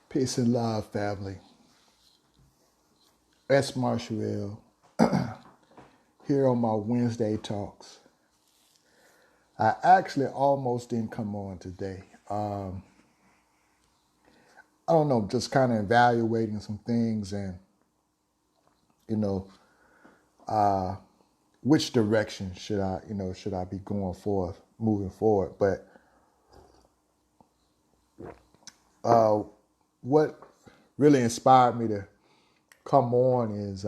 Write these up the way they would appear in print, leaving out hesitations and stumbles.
Peace and love, family. S. Marshall here on my Wednesday talks. I actually almost didn't come on today. I don't know, just kind of evaluating some things and, you know, which direction should I be going forth, moving forward. But what really inspired me to come on is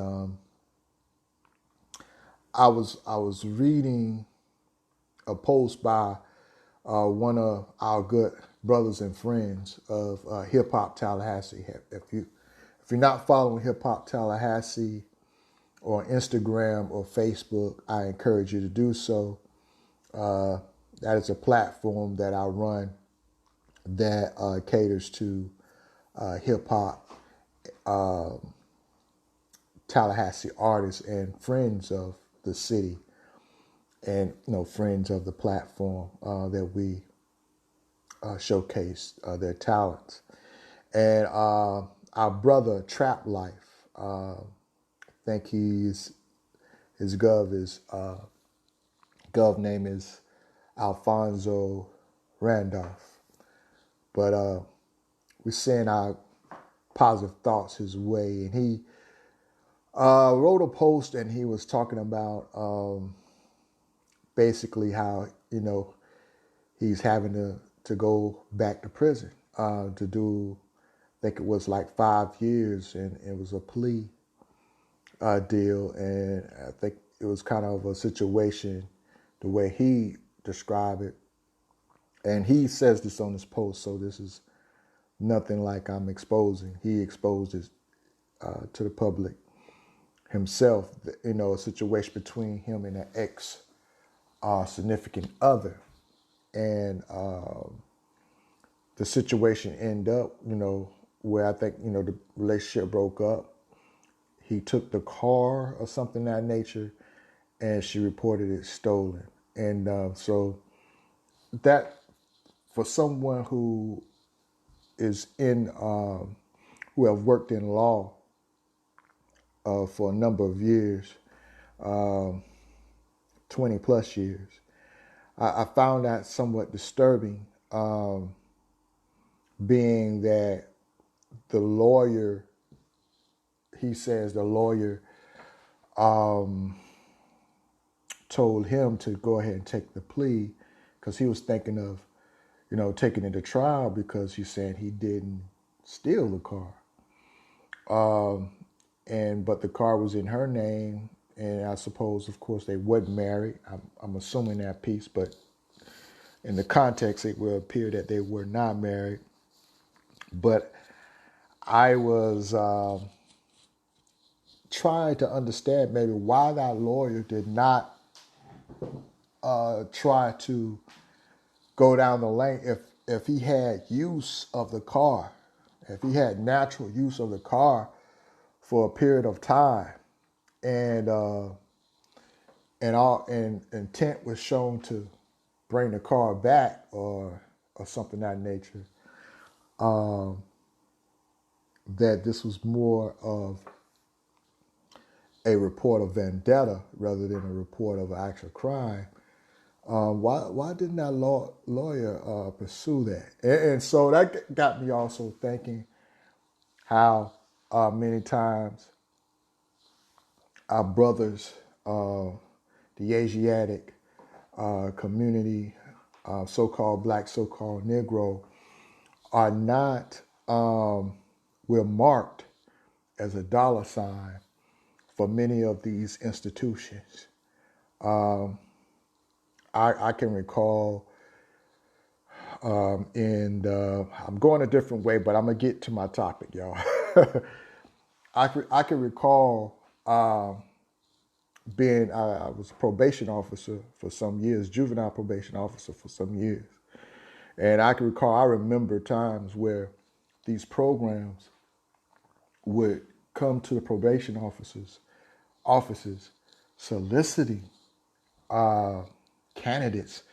I was reading a post by one of our good brothers and friends of Hip Hop Tallahassee. If you're not following Hip Hop Tallahassee on Instagram or Facebook, I encourage you to do so. That is a platform that I run that caters to hip hop Tallahassee artists and friends of the city, and friends of the platform that we showcase their talents. And our brother Trap Life, I think his gov name is Alfonso Randolph. But we sent our positive thoughts his way, and he wrote a post, and he was talking about basically how he's having to go back to prison to do, I think it was like 5 years, and it was a plea deal, and I think it was kind of a situation the way he described it. And he says this on his post, so this is nothing like I'm exposing. He exposed it to the public himself, a situation between him and an ex significant other. And the situation ended up, where I think, the relationship broke up. He took the car or something of that nature, and she reported it stolen. And so that, for someone who is who have worked in law for a number of years, 20 plus years, I found that somewhat disturbing, being that the lawyer, he says the lawyer told him to go ahead and take the plea because he was thinking of, taking it to trial because he's saying he didn't steal the car. But the car was in her name, and I suppose, of course, they wasn't married. I'm assuming that piece, but in the context, it will appear that they were not married. But I was trying to understand maybe why that lawyer did not try to go down the lane if he had use of the car, if he had natural use of the car for a period of time, and intent was shown to bring the car back or something of that nature, that this was more of a report of vendetta rather than a report of an actual crime. Why didn't that lawyer pursue that? And so that got me also thinking how many times our brothers, the Asiatic community, so-called black, so-called Negro, are not, we're marked as a dollar sign for many of these institutions. I can recall, and I'm going a different way, but I'm going to get to my topic, y'all. I can recall I was a probation officer for some years, juvenile probation officer for some years. And I remember times where these programs would come to the probation offices soliciting candidates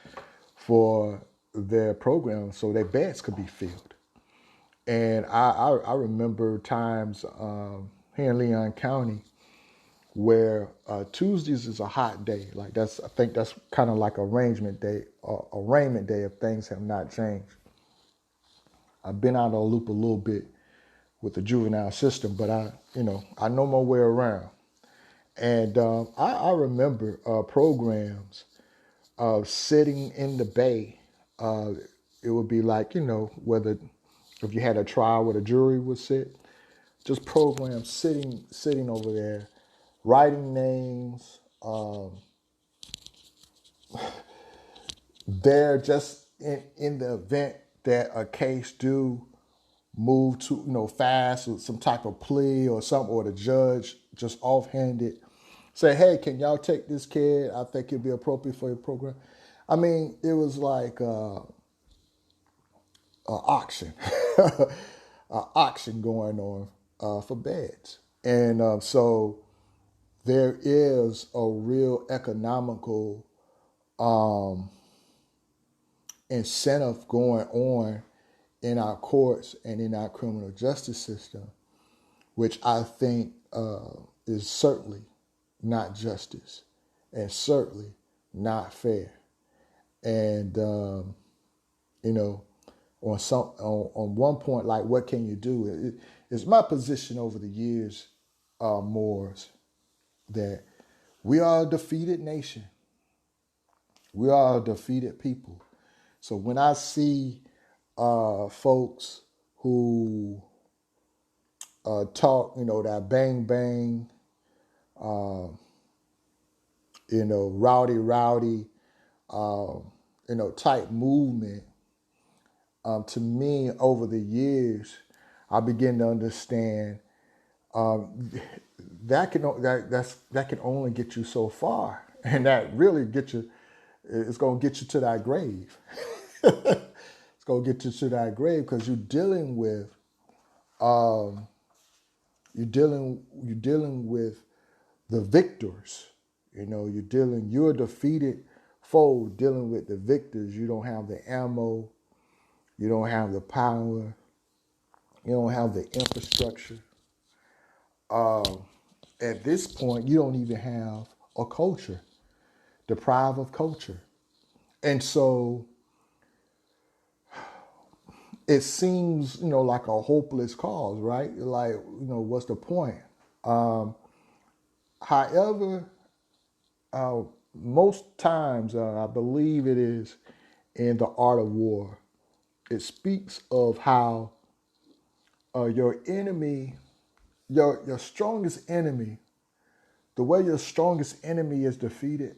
for their program so their beds could be filled. And I remember times here in Leon County where Tuesdays is a hot day. Like I think that's kind of like arrangement day, arraignment day if things have not changed. I've been out of the loop a little bit with the juvenile system, but I know my way around. And I remember programs sitting in the bay. It would be like, whether if you had a trial where the jury would sit, just programs sitting over there, writing names. They're just in the event that a case do move to fast with some type of plea or something, or the judge just offhanded say, hey, can y'all take this kid? I think it'd be appropriate for your program. I mean, it was like an auction, an auction going on for beds. And so there is a real economical incentive going on in our courts and in our criminal justice system, which I think is certainly not justice and certainly not fair. And on one point, like, what can you do? It's my position over the years, Moors, that we are a defeated nation. We are a defeated people. So when I see folks who talk, that bang bang, rowdy, type movement, to me over the years, I begin to understand that can only get you so far, and that really it's going to get you to that grave. It's going to get you to that grave because you're dealing with the victors. You're a defeated foe dealing with the victors. You don't have the ammo, you don't have the power, you don't have the infrastructure. At this point, you don't even have a culture, deprived of culture. And so it seems, like a hopeless cause, right? Like, what's the point? However, most times, I believe it is in The Art of War, it speaks of how your enemy, your strongest enemy, the way your strongest enemy is defeated,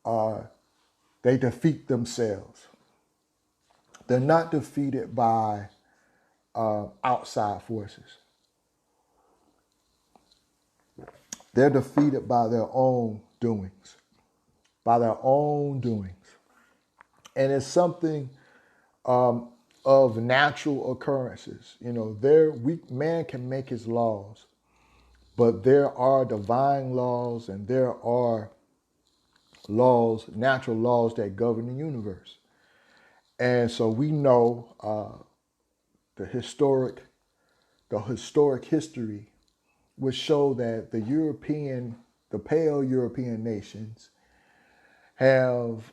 they defeat themselves. They're not defeated by outside forces. They're defeated by their own doings. By their own doings. And it's something of natural occurrences. Man can make his laws, but there are divine laws and there are laws, natural laws that govern the universe. And so we know the historic history would show that the pale European nations have,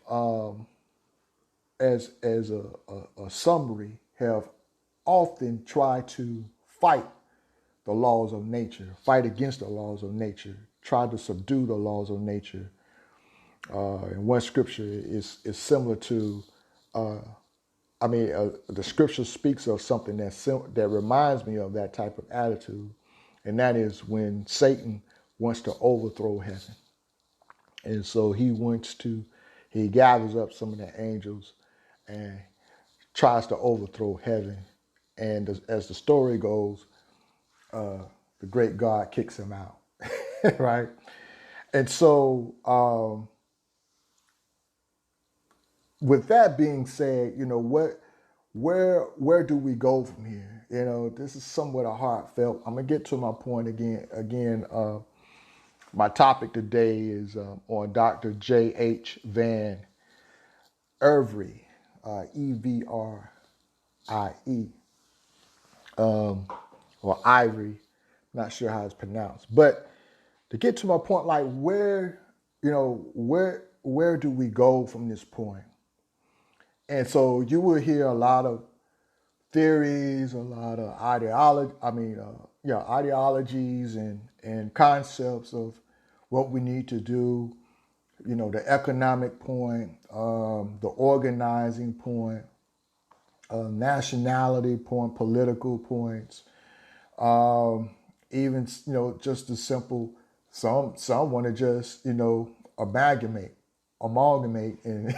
as a summary, have often tried to fight the laws of nature, fight against the laws of nature, try to subdue the laws of nature. And one scripture is similar to, the scripture speaks of something that reminds me of that type of attitude, and that is when Satan wants to overthrow heaven. And so he gathers up some of the angels and tries to overthrow heaven. And as the story goes, the great God kicks him out, right? And so, with that being said, where do we go from here? This is somewhat a heartfelt. I'm gonna get to my point again. My topic today is on Dr. J. H. Van Evrie, Evrie. or Ivory, not sure how it's pronounced. But to get to my point, like where do we go from this point? And so you will hear a lot of theories, a lot of ideologies and concepts of what we need to do. The economic point, the organizing point, nationality point, political points, even just the simple. Some want to just amalgamate and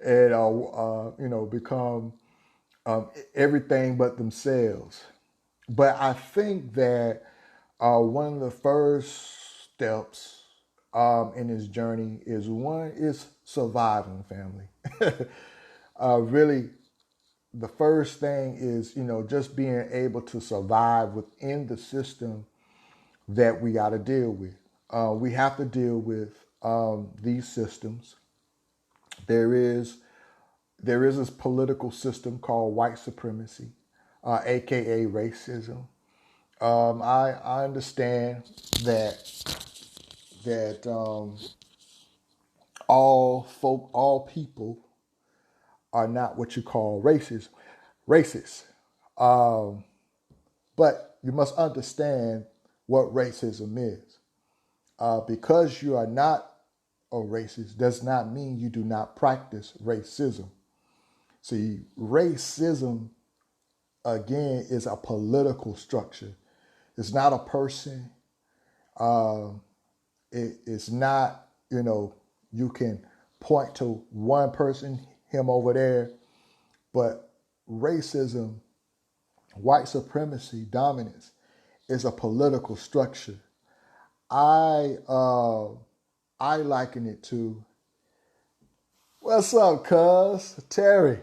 and become everything but themselves. But I think that one of the first steps in his journey is surviving, family. Really, the first thing is just being able to survive within the system that we got to deal with. We have to deal with these systems. There is this political system called white supremacy, aka racism. I understand that all people are not what you call racist. Um, but you must understand what racism is. Because you are not a racist does not mean you do not practice racism. See, racism, again, is a political structure. It's not a person. Um, it's not, you can point to one person, him over there, but racism, white supremacy, dominance is a political structure. I uh, I liken it to, what's up, cuz Terry?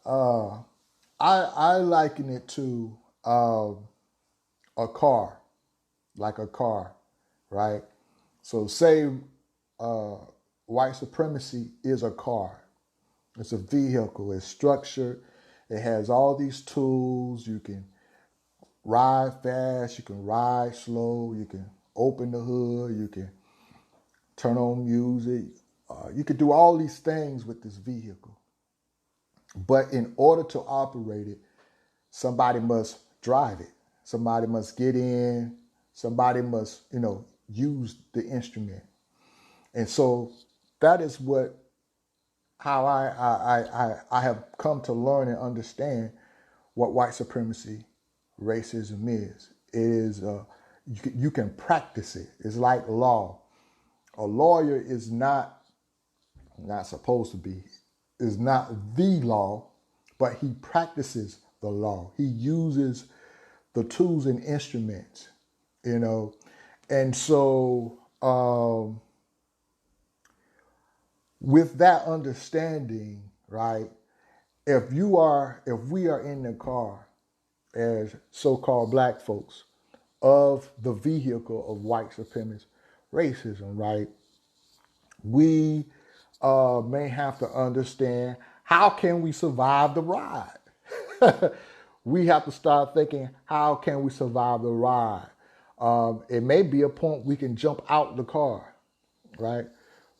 uh, I liken it to a car, like a car, right? So say uh, white supremacy is a car. It's a vehicle. It's structured. It has all these tools. You can ride fast. You can ride slow. You can open the hood. You can turn on music. You can do all these things with this vehicle. But in order to operate it, somebody must drive it. Somebody must get in. Somebody must, use the instrument. And so that is how I have come to learn and understand what white supremacy, racism is. It is you can practice it. It's like law. A lawyer is not supposed to be, is not the law, but he practices the law. He uses the tools and instruments, you know. And so with that understanding, right, if we are in the car as so-called black folks of the vehicle of white supremacist racism, right, we may have to understand, how can we survive the ride? We have to start thinking, how can we survive the ride? It may be a point we can jump out the car, right?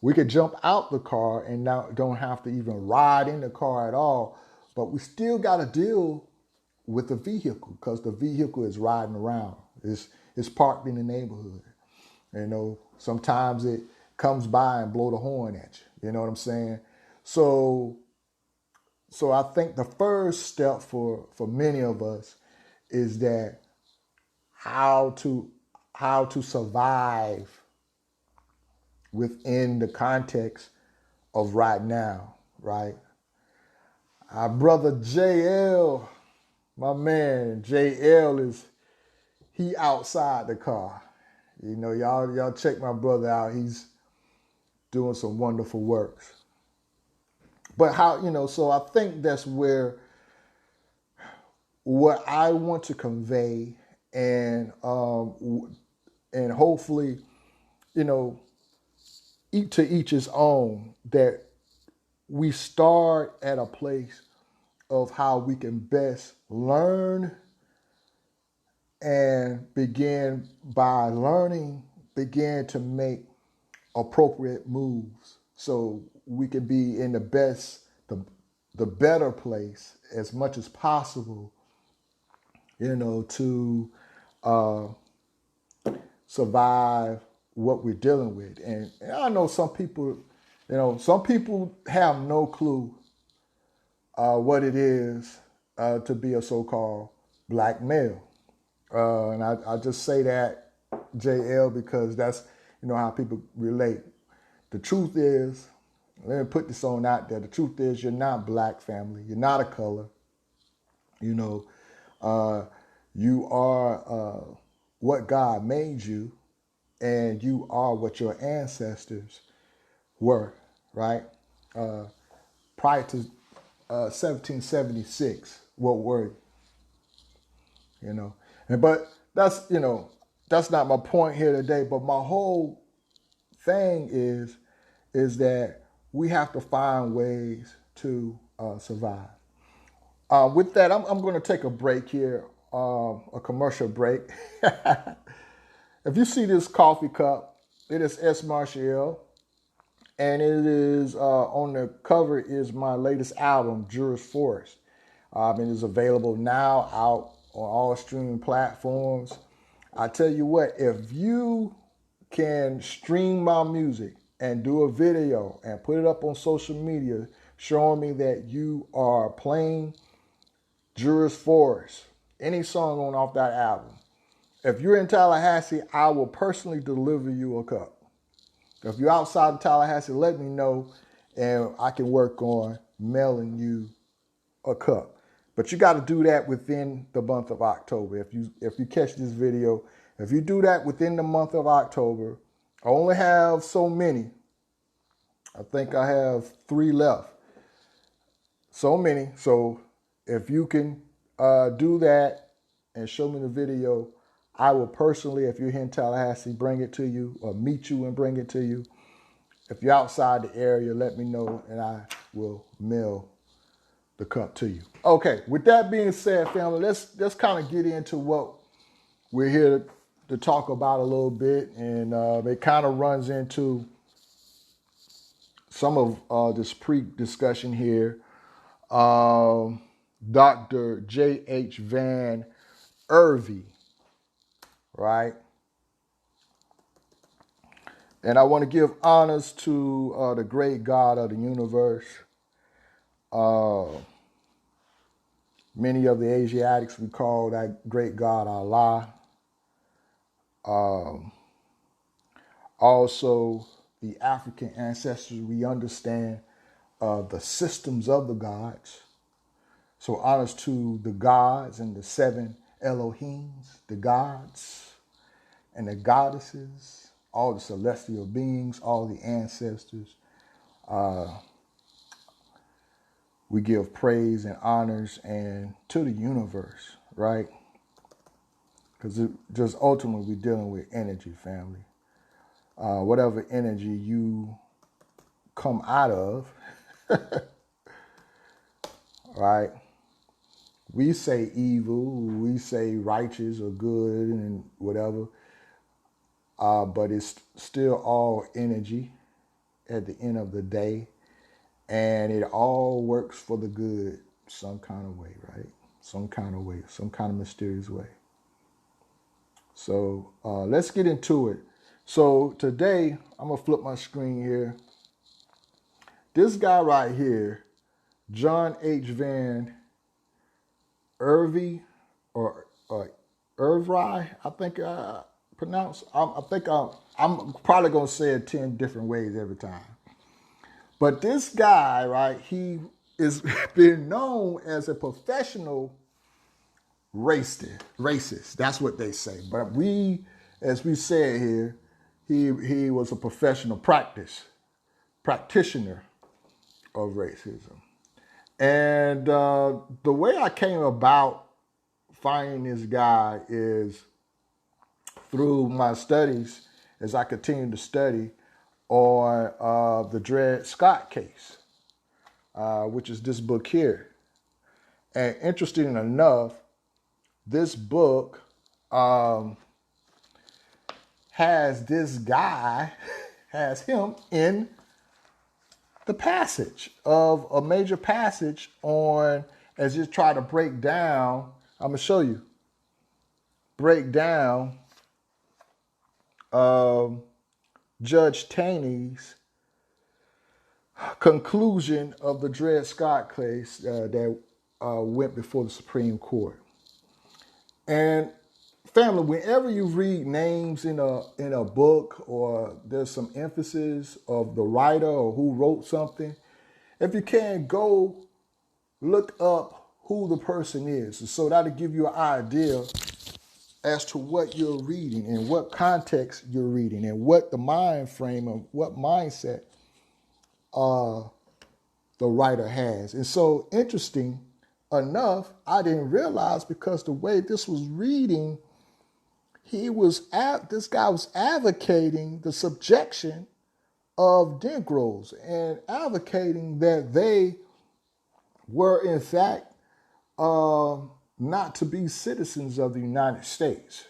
We could jump out the car and now don't have to even ride in the car at all, but we still got to deal with the vehicle because the vehicle is riding around. It's parked in the neighborhood. Sometimes it comes by and blow the horn at you. You know what I'm saying? So I think the first step for many of us is that how to survive within the context of right now, right? Our brother JL, my man JL, he outside the car. Y'all check my brother out. He's doing some wonderful works. But so I think that's where what I want to convey, and hopefully, to each his own, that we start at a place of how we can best learn and begin by learning, begin to make appropriate moves so we can be in the best, the better place as much as possible, to survive what we're dealing with. And I know some people, some people have no clue what it is to be a so-called black male. And I just say that, JL, because that's, how people relate. The truth is, let me put this on out there. The truth is, you're not black, family. You're not a color. You are what God made you, and you are what your ancestors were, right? Prior to 1776, what were you? But that's not my point here today. But my whole thing is that we have to find ways to survive. With that, I'm going to take a break here, a commercial break. If you see this coffee cup, it is S. Marshall, and it is on the cover is my latest album, Juris Forest. It is available now out on all streaming platforms. I tell you what, if you can stream my music and do a video and put it up on social media showing me that you are playing Juris Forest, any song on off that album, if you're in Tallahassee, I will personally deliver you a cup. If you're outside of Tallahassee, let me know and I can work on mailing you a cup. But you got to do that within the month of October. If you catch this video, if you do that within the month of October, I only have so many. I think I have 3 left. So many. So if you can do that and show me the video, I will personally, if you're here in Tallahassee, bring it to you or meet you and bring it to you. If you're outside the area, let me know and I will mail the cup to you. Okay, with that being said, family, let's kind of get into what we're here to talk about a little bit. And it kind of runs into some of this pre-discussion here. Dr. H Van Evrie, right? And I want to give honors to the great God of the universe. Many of the Asiatics, we call that great God Allah. Also, the African ancestors, we understand the systems of the gods. So honors to the gods and the 7 Elohims, the gods and the goddesses, all the celestial beings, all the ancestors. We give praise and honors and to the universe, right? Because just ultimately we're dealing with energy, family. Whatever energy you come out of, right? We say evil, we say righteous or good and whatever, but it's still all energy at the end of the day. And it all works for the good some kind of way, right? Some kind of way, some kind of mysterious way. So let's get into it. So today, I'm going to flip my screen here. This guy right here, John H. Van Evrie, or Evrie, I think I pronounce. I'm probably going to say it 10 different ways every time. But this guy, right, he is been known as a professional racist. That's what they say. But as we said here, he was a professional practitioner of racism. And the way I came about finding this guy is through my studies as I continue to study on the Dred Scott case, which is this book here. And interesting enough, this book has this guy, has him in the passage of a major passage on, as you try to break down, I'm going to show you, break down Judge Taney's conclusion of the Dred Scott case that went before the Supreme Court. And family, whenever you read names in a book, or there's some emphasis of the writer or who wrote something, if you can, go look up who the person is. So that'll give you an idea as to what you're reading and what context you're reading and what the mind frame of what mindset the writer has. And so interesting enough, I didn't realize, because the way this was reading, this guy was advocating the subjection of Negroes and advocating that they were in fact not to be citizens of the United States.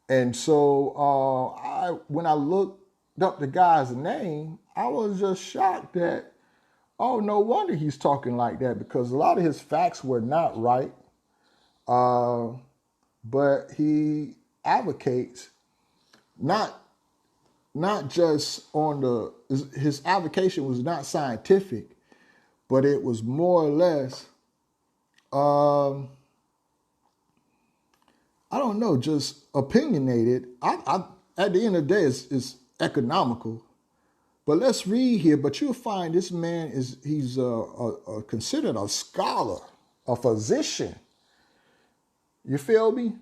And so when I looked up the guy's name, I was just shocked that, oh, no wonder he's talking like that, because a lot of his facts were not right. But he advocates not just on his advocation was not scientific, but it was more or less, I don't know, just opinionated. At the end of the day, it's economical. But let's read here. But you'll find this man he's considered a scholar, a physician. You feel me?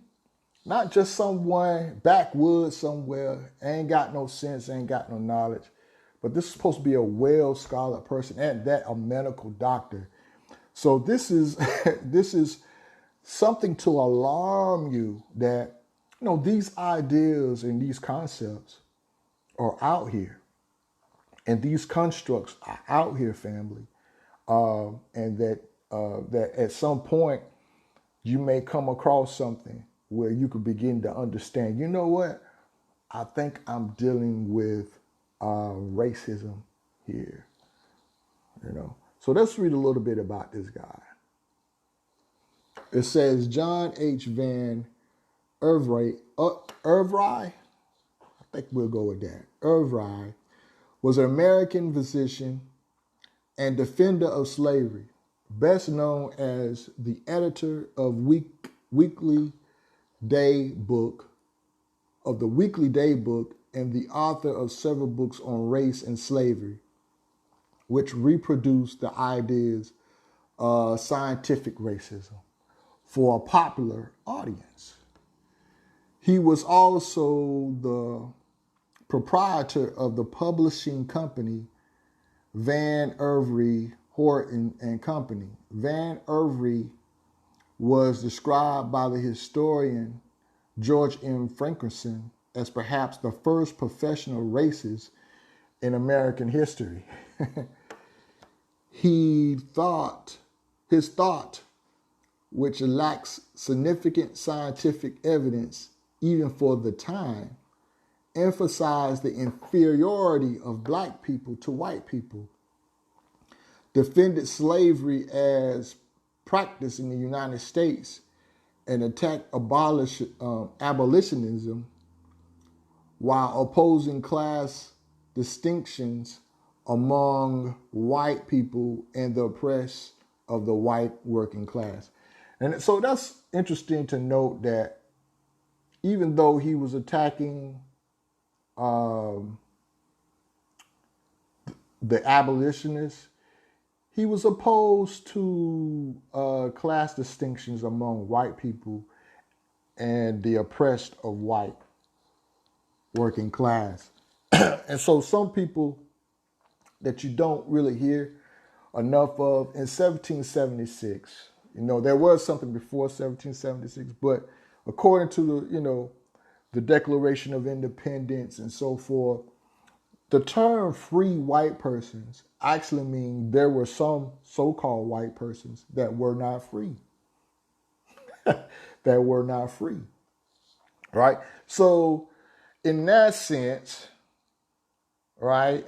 Not just someone backwoods somewhere, ain't got no sense, ain't got no knowledge. But this is supposed to be a well-scholar person, and that a medical doctor. So this is this is something to alarm you that, these ideas and these concepts are out here. And these constructs are out here, family. And that at some point you may come across something where you could begin to understand, you know what? I think I'm dealing with racism here. So let's read a little bit about this guy. It says John H. Van Evrie, I think we'll go with that. Evrie was an American physician and defender of slavery, best known as the editor of Weekly Day Book, and the author of several books on race and slavery, which reproduce the ideas of scientific racism for a popular audience. He was also the proprietor of the publishing company Van Evrie, Horton and Company. Van Evrie was described by the historian George M. Frankerson as perhaps the first professional racist in American history. His thought, which lacks significant scientific evidence even for the time, emphasized the inferiority of black people to white people, defended slavery as practiced in the United States, and attacked abolitionism while opposing class distinctions among white people and the oppressed of the white working class. And so that's interesting to note, that even though he was attacking the abolitionists, he was opposed to class distinctions among white people and the oppressed of white working class. And so some people that you don't really hear enough of, in 1776, there was something before 1776, but according to the Declaration of Independence and so forth, The term free white persons actually means there were some so-called white persons that were not free. That were not free. Right? So in that sense, right,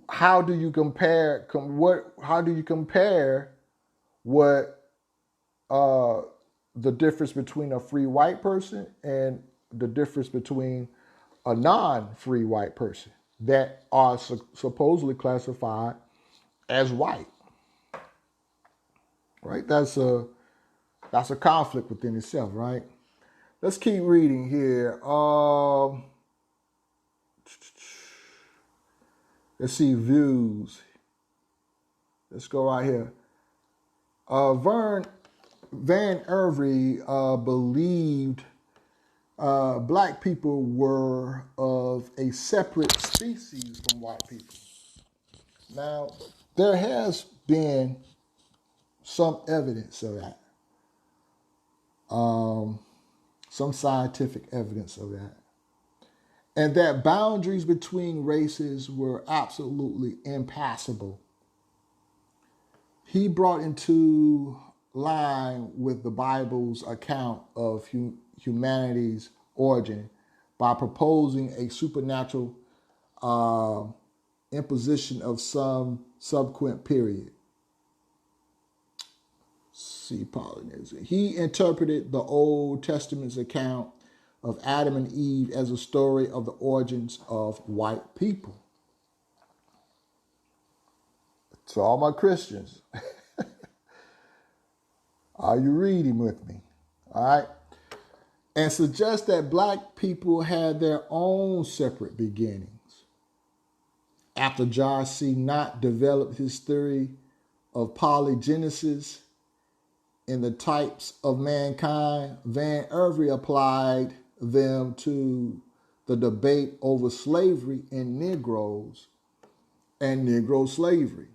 how do you compare what the difference between a free white person and the difference between a non-free white person that are supposedly classified as white? Right? That's a conflict within itself, right? Let's keep reading here. Let's see views. Let's go right here. Van Evrie believed black people were of a separate species from white people. Now, there has been some evidence of that, some scientific evidence of that, and that boundaries between races were absolutely impassable. He brought into line with the Bible's account of humanity's origin by proposing a supernatural imposition of some subsequent period. See Polynesia. He interpreted the Old Testament's account of Adam and Eve as a story of the origins of white people. To all my Christians, are you reading with me? All right. And suggest that black people had their own separate beginnings. After Josh C. Knott developed his theory of polygenesis in the types of mankind, Van Evrie applied them to the debate over slavery in Negroes and Negro slavery.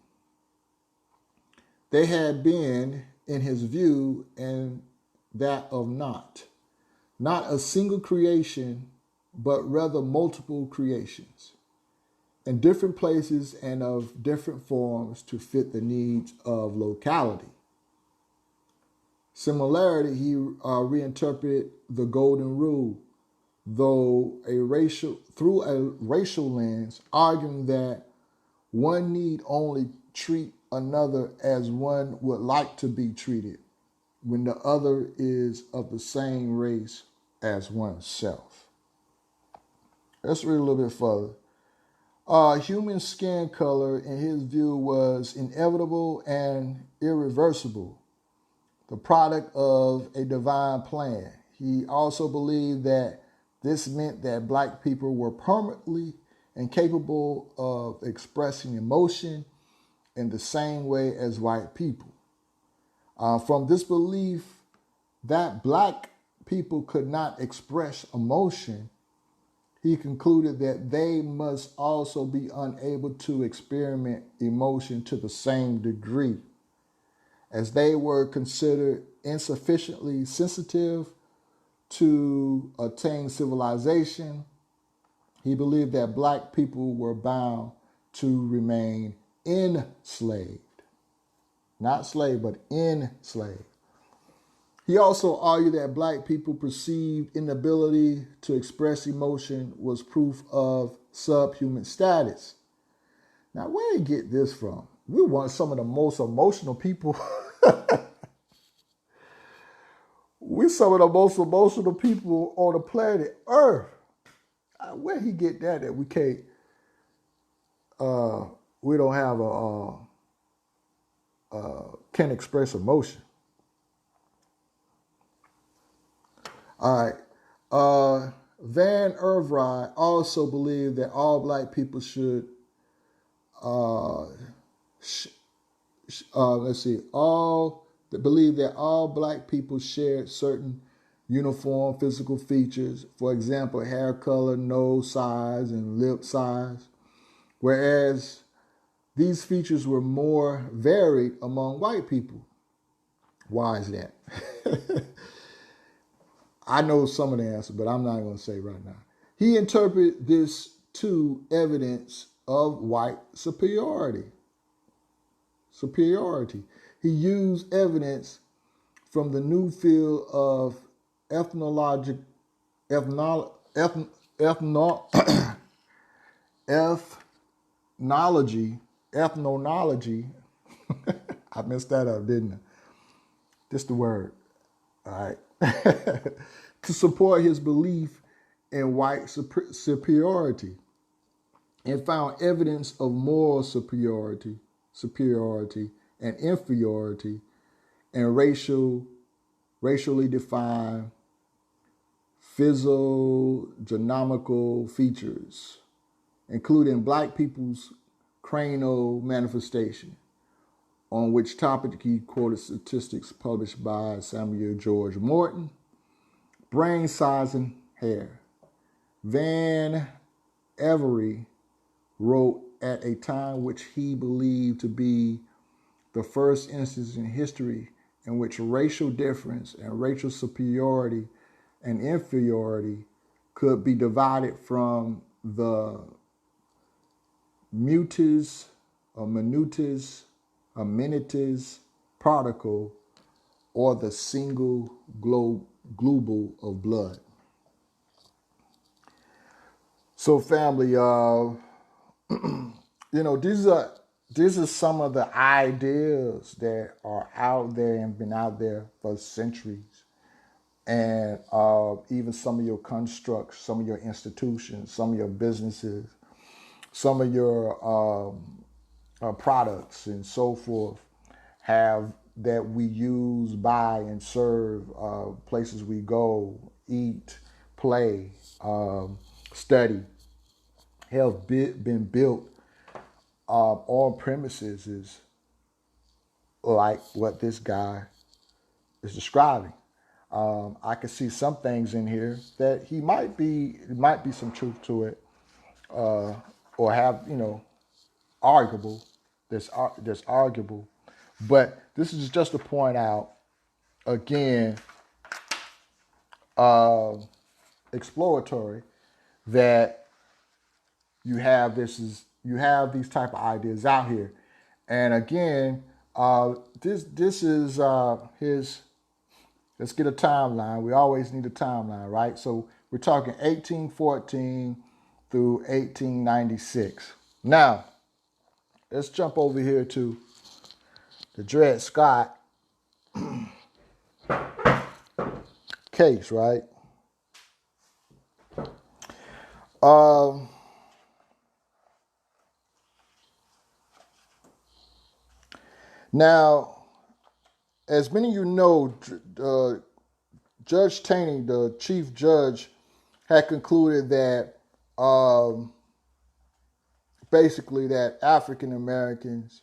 They had been, in his view, and that of not a single creation, but rather multiple creations in different places and of different forms to fit the needs of locality. Similarly, he reinterpreted the Golden Rule, through a racial lens, arguing that one need only treat another as one would like to be treated when the other is of the same race as oneself. Let's read a little bit further. Human skin color, in his view, was inevitable and irreversible, the product of a divine plan. He also believed that this meant that black people were permanently incapable of expressing emotion in the same way as white people. From this belief that black people could not express emotion, he concluded that they must also be unable to experiment emotion to the same degree, as they were considered insufficiently sensitive to attain civilization. He believed that black people were bound to remain enslaved. Not slave, but enslaved. He also argued that black people perceived inability to express emotion was proof of subhuman status. Now, where did he get this from? We want some of the most emotional people. We're some of the most emotional people on the planet Earth. Where did he get that we can't, we don't have can't express emotion? All right. Van Evrie also believed that all black people should, believed that all black people shared certain uniform physical features, for example, hair color, nose size, and lip size, whereas these features were more varied among white people. Why is that? I know some of the answer, but I'm not going to say right now. He interpreted this to evidence of white superiority. He used evidence from the new field of ethnology, ethno, ethno, ethno, ethnology. I messed that up, didn't I? Just the word. All right. To support his belief in white superiority, and found evidence of moral superiority and inferiority and racially defined physiognomical features, including black people's cranial manifestation, on which topic he quoted statistics published by Samuel George Morton, brain size and hair. Van Evrie wrote at a time which he believed to be the first instance in history in which racial difference and racial superiority and inferiority could be divided from the minutus particle or the single globule of blood. So family, these are some of the ideas that are out there and been out there for centuries. And even some of your constructs, some of your institutions, some of your businesses, some of your products and so forth have that we use, buy, and serve, places we go, eat, play, study, have been built on premises is like what this guy is describing. I can see some things in here that might be some truth to it, or have arguable. That's arguable, but this is just to point out again, exploratory, that you have these type of ideas out here, and again, this is his. Let's get a timeline. We always need a timeline, right? So we're talking 1814 through 1896. Now, let's jump over here to the Dred Scott case, right? Now, as many of you know, Judge Taney, the chief judge, had concluded that basically that African Americans,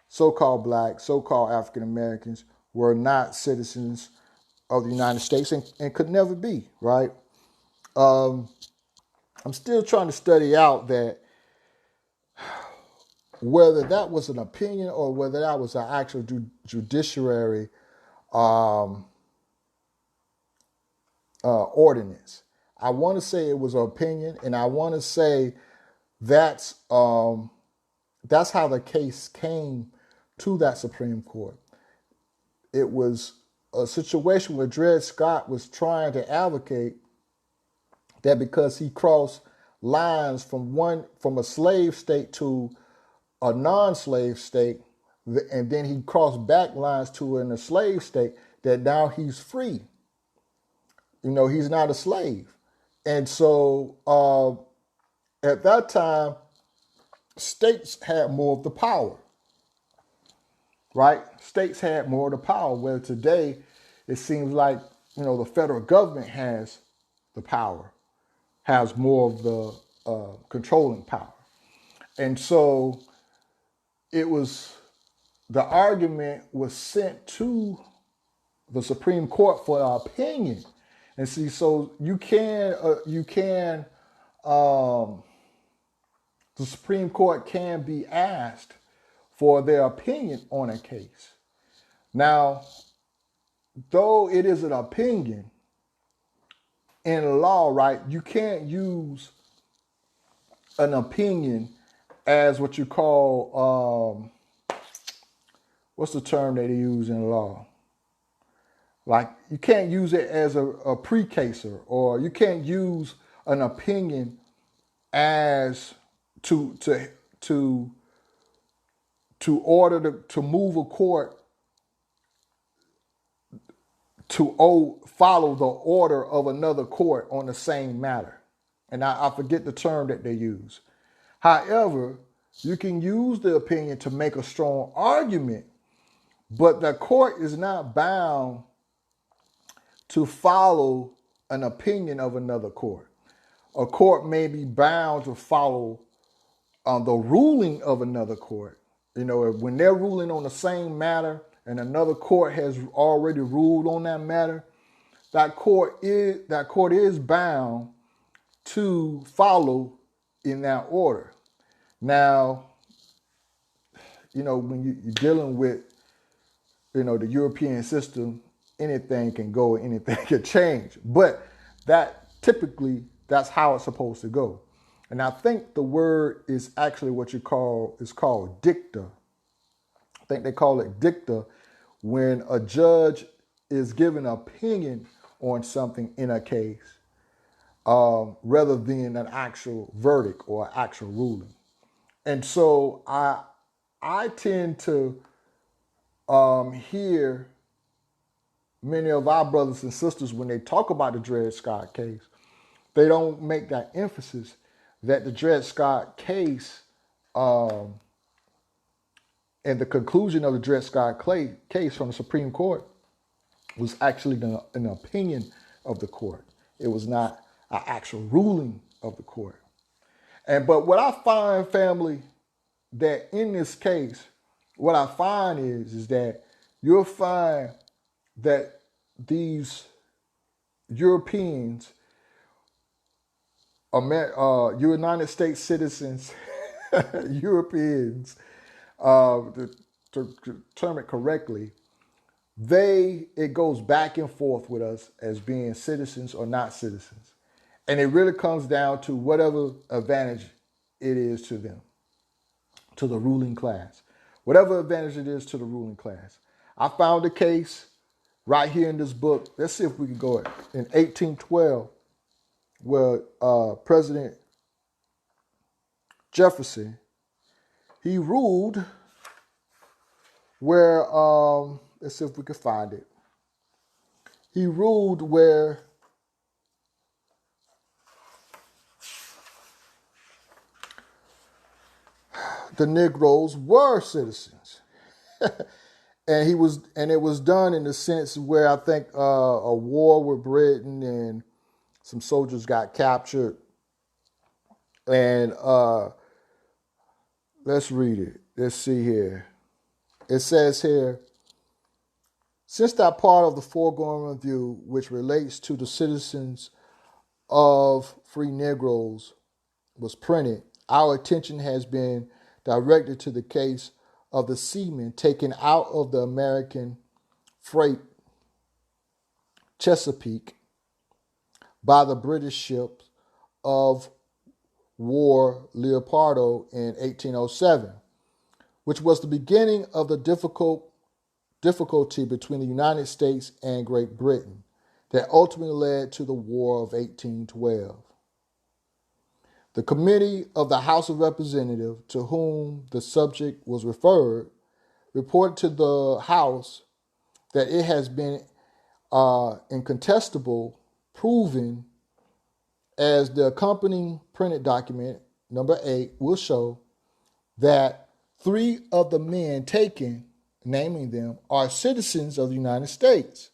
so-called black, so-called African Americans, were not citizens of the United States and could never be, right? I'm still trying to study out that whether that was an opinion or whether that was an actual judiciary ordinance. I want to say it was an opinion, and I want to say that's how the case came to that Supreme Court. It was a situation where Dred Scott was trying to advocate that because he crossed lines from a slave state to a non-slave state, and then he crossed back lines to an enslaved state, that now he's free. He's not a slave. And so at that time, states had more of the power, right? States had more of the power, where today it seems like, the federal government has the power, has more of the controlling power. And so the argument was sent to the Supreme Court for an opinion. And see, so the Supreme Court can be asked for their opinion on a case. Now, though it is an opinion in law, right, you can't use an opinion as what you call, what's the term that they use in law? Like, you can't use it as a precaser, or you can't use an opinion as to order to move a court to follow the order of another court on the same matter. And I forget the term that they use. However, you can use the opinion to make a strong argument, but the court is not bound to follow an opinion of another court. A court may be bound to follow the ruling of another court. You know, when they're ruling on the same matter and another court has already ruled on that matter, that court is bound to follow in that order. Now, you know, when you're dealing with, you know, the European system, anything can go, anything can change. But that's how it's supposed to go. And I think the word is actually what is called dicta. I think they call it dicta when a judge is giving an opinion on something in a case, rather than an actual verdict or actual ruling. And so I tend to hear many of our brothers and sisters, when they talk about the Dred Scott case, they don't make that emphasis that the Dred Scott case, and the conclusion of the Dred Scott case from the Supreme Court was actually an opinion of the court. It was not an actual ruling of the court. But what I find, family, that in this case, what I find is that you'll find that these Europeans, United States citizens, Europeans, to term it correctly, it goes back and forth with us as being citizens or not citizens. And it really comes down to whatever advantage it is to them, to the ruling class. Whatever advantage it is to the ruling class. I found a case right here in this book. Let's see if we can go in 1812, where President Jefferson, he ruled where, let's see if we can find it. He ruled where the Negroes were citizens. And it was done in the sense where I think a war with Britain and some soldiers got captured. And let's read it. Let's see here. It says here, since that part of the foregoing review which relates to the citizens of free Negroes was printed, our attention has been directed to the case of the seamen taken out of the American freight Chesapeake by the British ship of war Leopardo in 1807, which was the beginning of the difficulty between the United States and Great Britain that ultimately led to the War of 1812. The committee of the House of Representatives to whom the subject was referred reported to the House that it has been incontestable proven, as the accompanying printed document, number 8, will show, that 3 of the men taken, naming them, are citizens of the United States.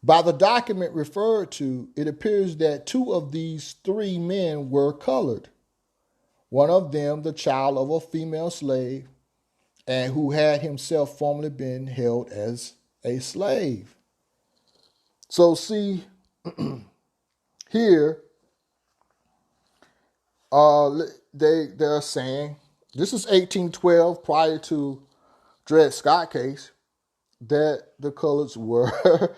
By the document referred to, it appears that 2 of these 3 men were colored. One of them the child of a female slave, and who had himself formerly been held as a slave. So see, here, they're saying, this is 1812, prior to Dred Scott case, that the coloreds were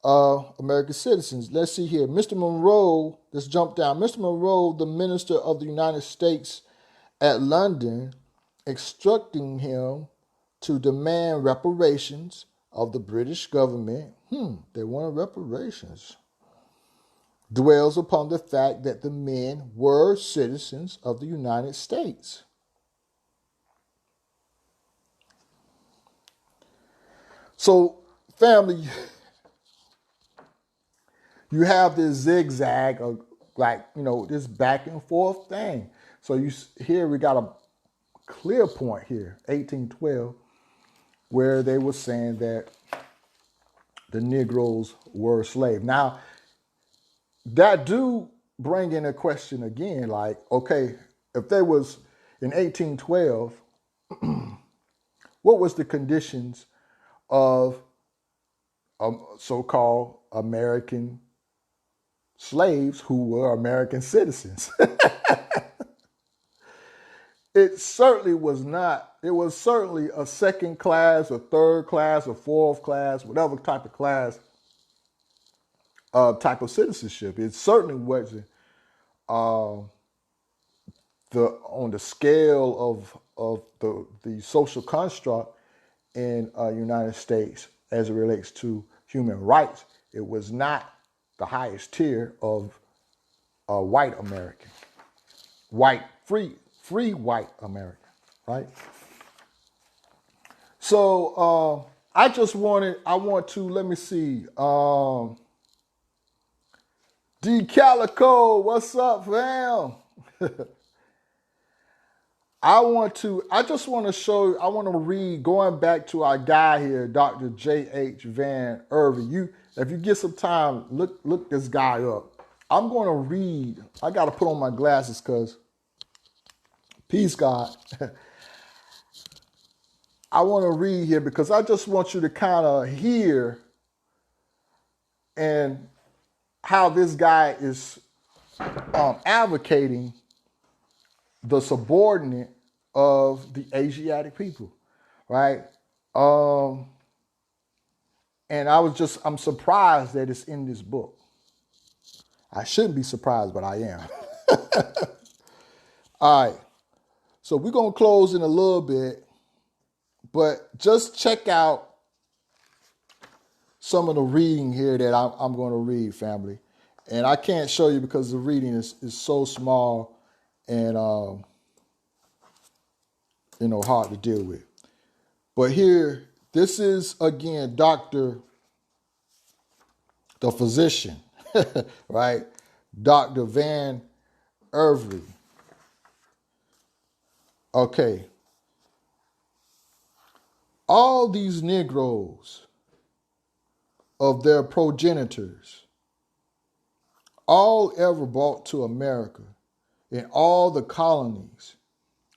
American citizens. Let's see here. Mr. Monroe, let's jump down. Mr. Monroe, the minister of the United States at London, instructing him to demand reparations of the British government. They wanted reparations. Dwells upon the fact that the men were citizens of the United States. So, family, you have this zigzag of this back and forth thing. So here we got a clear point here, 1812, where they were saying that the Negroes were slaves. Now, that do bring in a question again, like, okay, if they was in 1812, what was the conditions of so-called American slaves who were American citizens? It certainly was not. It was certainly a second class, a third class, a fourth class, whatever type of class, type of citizenship. It certainly wasn't on the scale of the social construct in United States as it relates to human rights. It was not the highest tier of white American, free white American, right? So let me see. D Calico, what's up, fam? I just want to show, I want to read, going back to our guy here, Dr. H Van Evrie. If you get some time, look this guy up. I'm going to read. I got to put on my glasses because, peace, God. I want to read here because I just want you to kind of hear and how this guy is advocating the subordinate of the Asiatic people, right? And I'm surprised that it's in this book. I shouldn't be surprised, but I am. All right. So we're going to close in a little bit, but just check out some of the reading here that I'm going to read, family. And I can't show you because the reading is so small and hard to deal with. But here, this is again the physician, right? Dr. Van Evrie. Okay. All these Negroes of their progenitors, all ever brought to America in all the colonies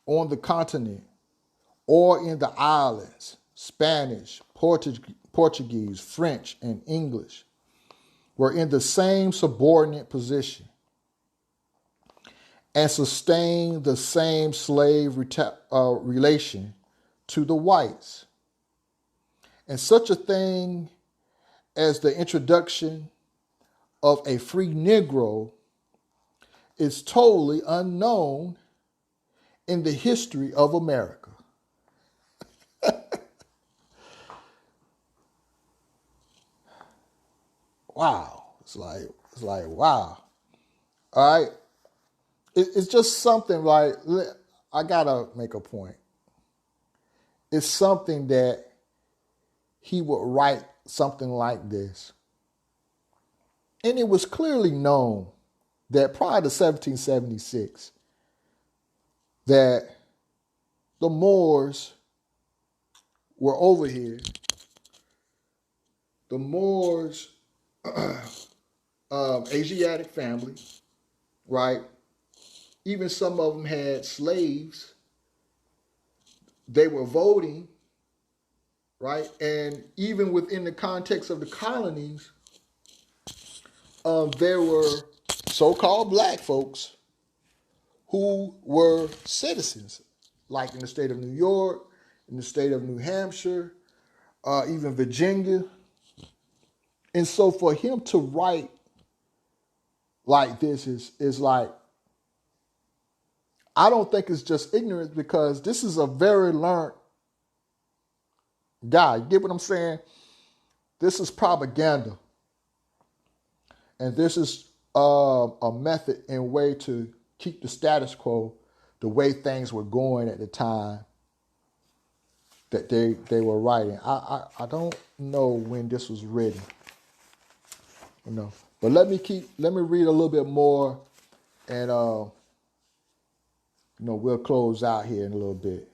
on the continent or in the islands, Spanish, Portuguese, French, and English, were in the same subordinate position and sustained the same slave relation to the whites. And such a thing as the introduction of a free Negro is totally unknown in the history of America. Wow. It's like, wow. All right. It's just something like, I gotta make a point. It's something that he would write something like this. And it was clearly known that prior to 1776, that the Moors were over here. The Moors, Asiatic family, right? Even some of them had slaves. They were voting, right? And even within the context of the colonies, there were so-called black folks who were citizens, like in the state of New York, in the state of New Hampshire, even Virginia, And so for him to write like this is like, I don't think it's just ignorance, because this is a very learned guy. You get what I'm saying? This is propaganda. And this is a method and way to keep the status quo the way things were going at the time that they were writing. I don't know when this was written, But let me read a little bit more, and we'll close out here in a little bit.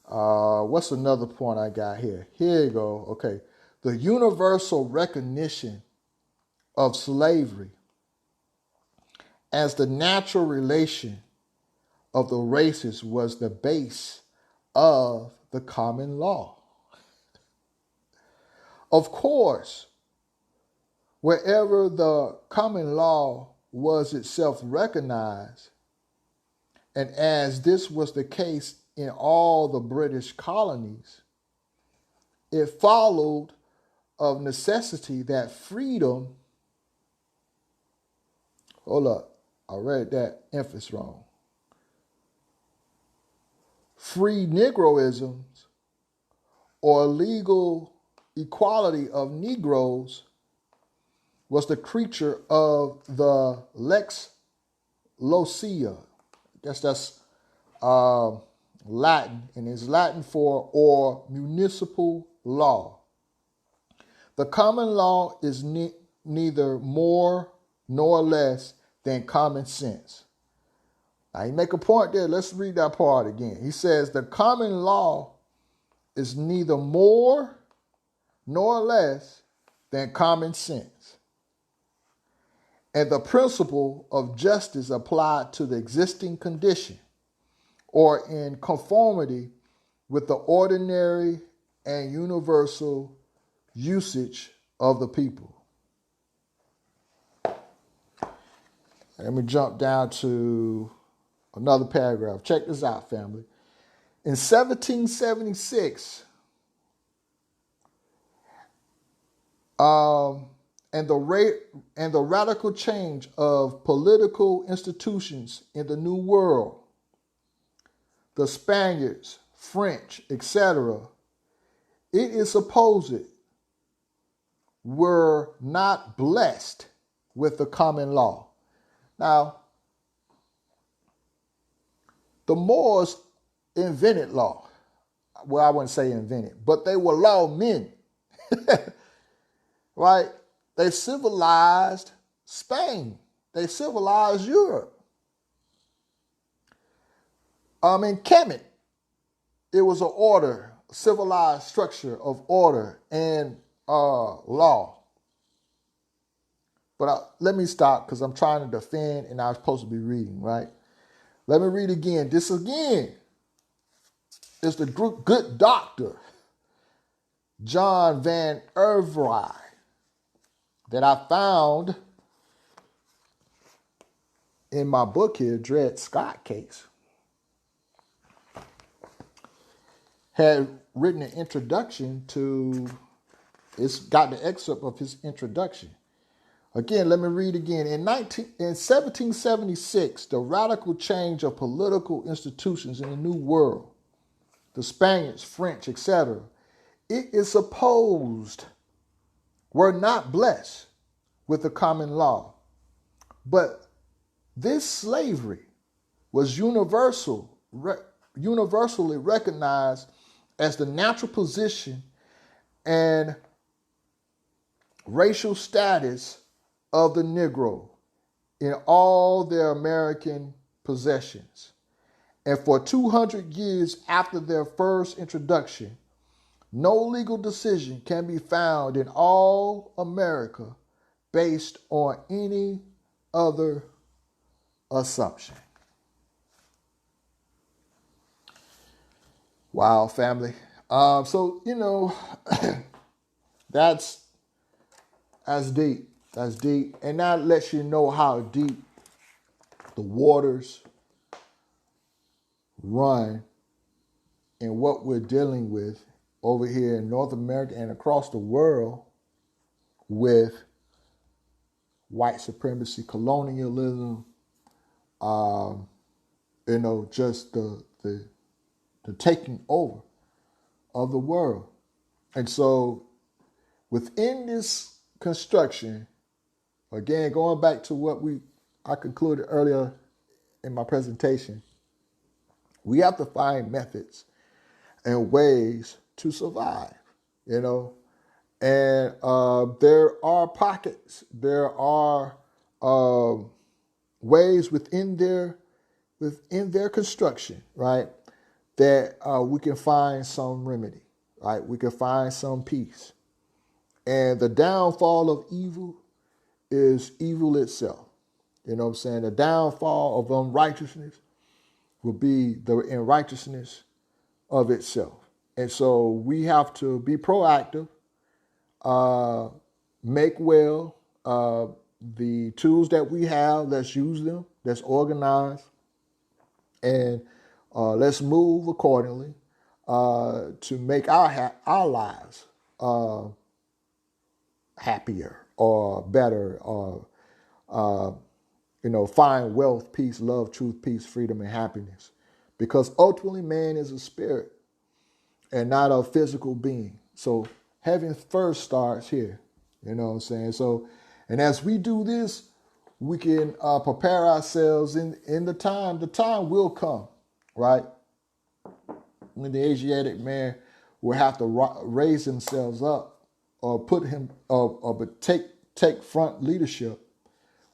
What's another point I got here? Here you go. Okay. The universal recognition of slavery as the natural relation of the races was the base of the common law. Of course, wherever the common law was itself recognized, and as this was the case in all the British colonies, it followed of necessity that freedom, hold up, I read that emphasis wrong. Free Negroisms or legal equality of Negroes was the creature of the lex locia. I guess that's Latin, and is Latin for or municipal law. The common law is neither more nor less than common sense. Now, he make a point there. Let's read that part again. He says the common law is neither more nor less than common sense, and the principle of justice applied to the existing condition or in conformity with the ordinary and universal usage of the people. Let me jump down to another paragraph. Check this out, family. In 1776, and the radical change of political institutions in the New World, the Spaniards, French, etc., it is supposed were not blessed with the common law. Now, the Moors invented law. Well, I wouldn't say invented, but they were lawmen. Right? They civilized Spain. They civilized Europe. In Kemet, it was an order, civilized structure of order and law. But let me stop, because I'm trying to defend and I'm supposed to be reading, right? Let me read again. This again is the good doctor, H Van Evrie, that I found in my book here, Dred Scott Case. Had written an introduction to, it's got the excerpt of his introduction. Again, let me read again. In 1776, the radical change of political institutions in the New World, the Spaniards, French, etc., it is supposed were not blessed with the common law. But this slavery was universally recognized as the natural position and racial status of the Negro in all their American possessions. And for 200 years after their first introduction, no legal decision can be found in all America based on any other assumption. Wow, family. So, that's deep. That's deep. And that lets you know how deep the waters run and what we're dealing with over here in North America and across the world with white supremacy, colonialism, just the taking over of the world. And so within this construction, again, going back to what I concluded earlier in my presentation, we have to find methods and ways to survive, and there are pockets, there are ways within their construction, right, that we can find some remedy, right? We can find some peace. And the downfall of evil is evil itself. You know what I'm saying? The downfall of unrighteousness will be the unrighteousness of itself. And so we have to be proactive, make well the tools that we have, let's use them, let's organize, and let's move accordingly to make our lives happier or better, or find wealth, peace, love, truth, peace, freedom, and happiness. Because ultimately, man is a spirit and not a physical being. So heaven first starts here. You know what I'm saying? So, and as we do this, we can prepare ourselves in the time. The time will come, right? When the Asiatic man will have to raise themselves up, or but take front leadership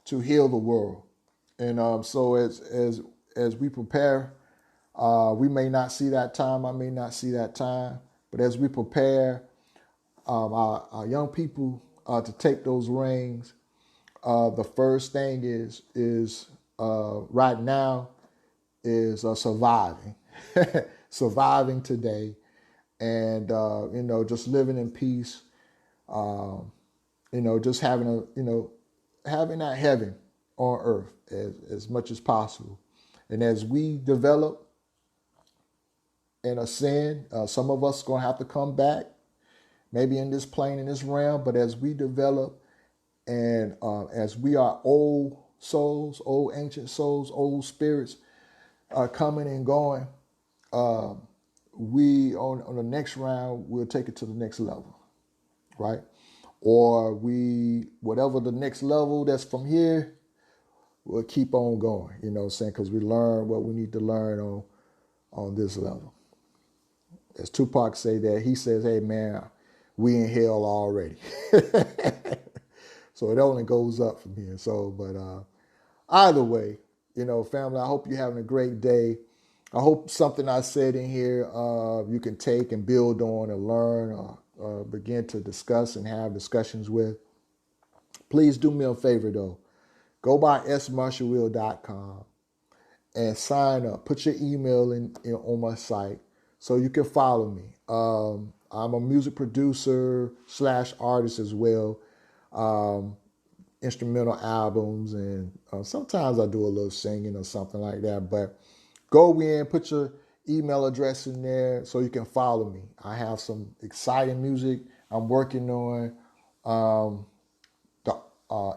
to heal the world. And so as we prepare, we may not see that time. I may not see that time. But as we prepare our young people to take those reins, the first thing is right now is surviving, surviving today, and just living in peace. Just having having that heaven on earth as much as possible. And as we develop and ascend, some of us are going to have to come back, maybe in this plane, in this realm. But as we develop and as we are old souls, old ancient souls, old spirits coming and going, we on the next round, we'll take it to the next level, right? Or whatever the next level that's from here, we'll keep on going, you know what I'm saying? Because we learn what we need to learn on this level. As Tupac say that, he says, hey man, we in hell already. So it only goes up from here. So, but either way, family, I hope you're having a great day. I hope something I said in here you can take and build on and learn, or begin to discuss and have discussions with. Please do me a favor though. Go by smarshallwill.com and sign up. Put your email in on my site so you can follow me. I'm a music producer / artist as well. Instrumental albums, and sometimes I do a little singing or something like that. But go in, put your email address in there so you can follow me. I have some exciting music I'm working on. The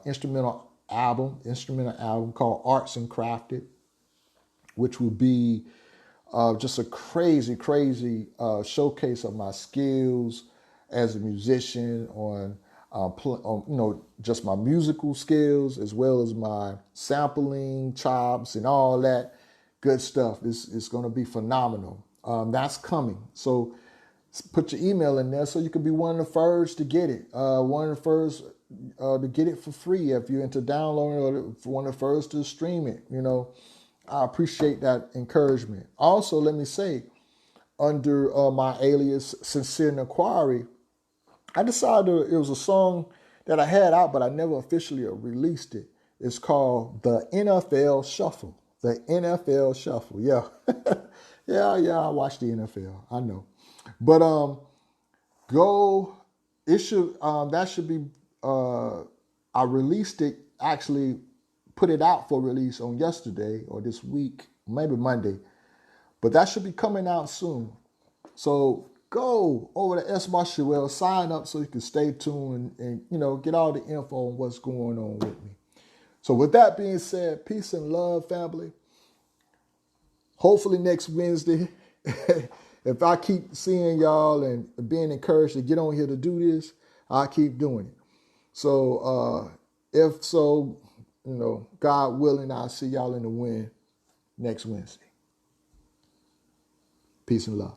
instrumental album called Arts and Crafted, which will be just a crazy showcase of my skills as a musician on just my musical skills, as well as my sampling chops and all that good stuff. It's going to be phenomenal. That's coming. So put your email in there so you can be one of the first to get it. One of the first to get it for free if you're into downloading, or one of the first to stream it. I appreciate that encouragement. Also, let me say, under my alias Sincere Inquiry, I decided it was a song that I had out, but I never officially released it. It's called The NFL Shuffle. The NFL Shuffle. Yeah. yeah, I watch the NFL. I know. But that should be I released it, actually put it out for release on yesterday or this week, maybe Monday. But that should be coming out soon. So go over to S. Marshall, sign up so you can stay tuned and get all the info on what's going on with me. So with that being said, peace and love, family. Hopefully next Wednesday, if I keep seeing y'all and being encouraged to get on here to do this, I'll keep doing it. So if so, God willing, I'll see y'all in the wind next Wednesday. Peace and love.